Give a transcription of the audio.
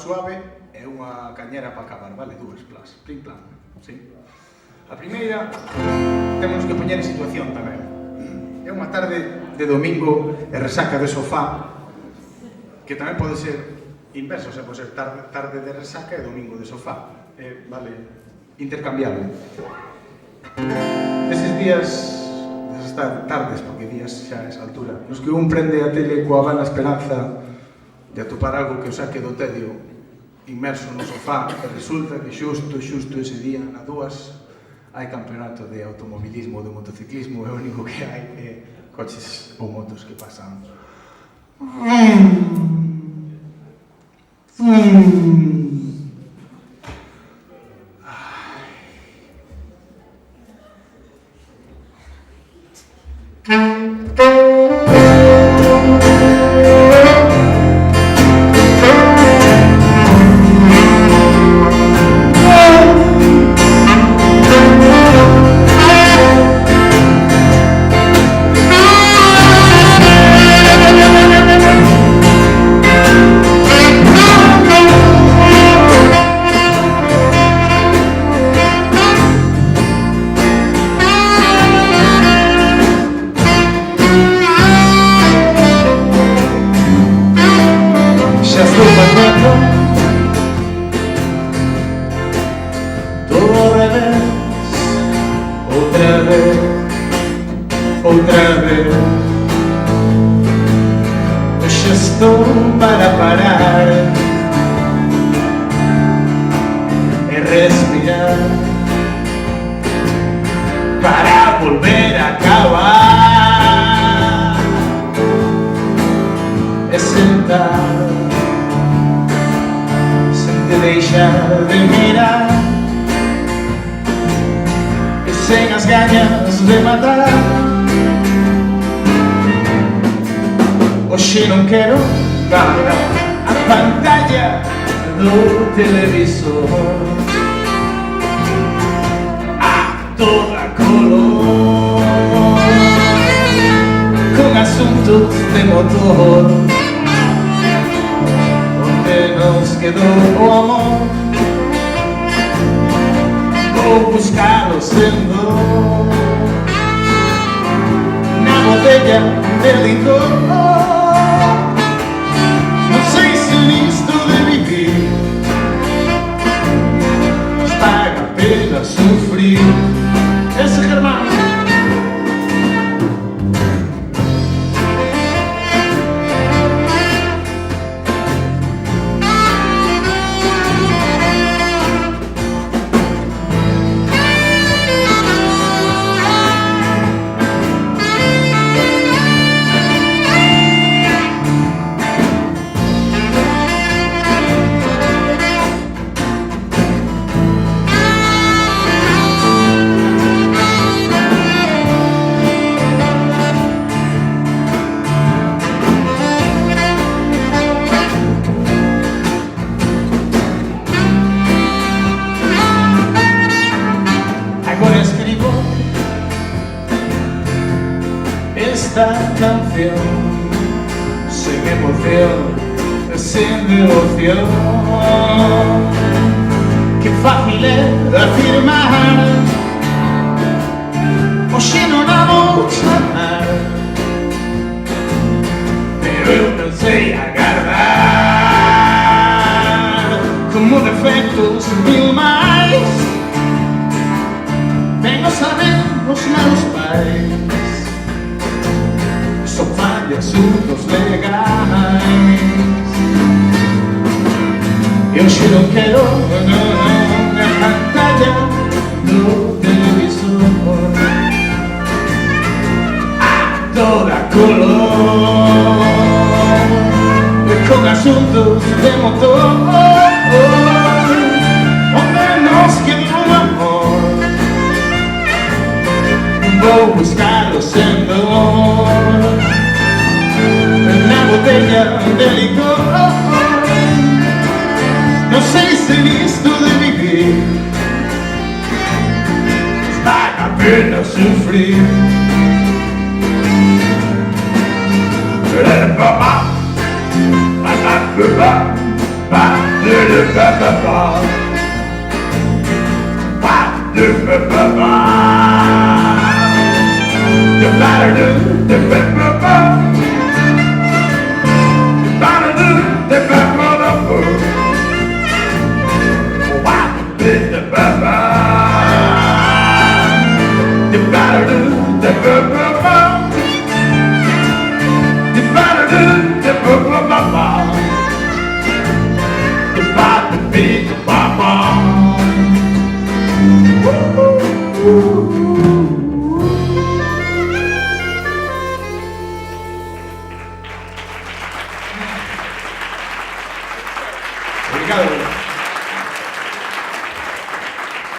suave e unha cañera para acabar, vale? Dúas plas, plim plan, sí. A primeira, temos que poñer en situación tamén. É unha tarde de domingo e resaca de sofá, que tamén pode ser inverso, o sea, pode ser tarde de resaca e domingo de sofá. Vale, intercambiable. Eses días, esas tardes, porque días xa a esa altura, nos que un prende a tele coa vana esperanza de atopar algo que o saque do tedio inmerso no sofá, e resulta que xusto ese día, na dúas, hai campeonato de automobilismo ou de motociclismo, e o único que hai é coches ou motos que pasan. Outra vez, hoxe estou para parar e respirar, para volver a acabar e sentar, sen te deixar de mirar e sen as gañas de matar. Hoxe non quero parar a pantalla do televisor a toda color, con asuntos de motor, onde nos quedou o amor. Vou buscalo sendo na botella de licor. Non sei se nisto de vivir paga a pena sufrir. Ese Germán. Esta canción sin emoción, sin devoción. Que fácil é afirmar, hoxe non a vou chamar, pero eu non sei agardar. Como defectos mil máis, ben o saben os meus pais. Son asuntos legais. Eu hoxe non quero na pantalla do televisor a toda color, con asuntos de motor, onde nos quedou o amor. Vou buscar o sendor na botella de licor. Non sei se nisto de vivir vale a pena sufrir. Ba ba ba ba ba ba ba. Woo!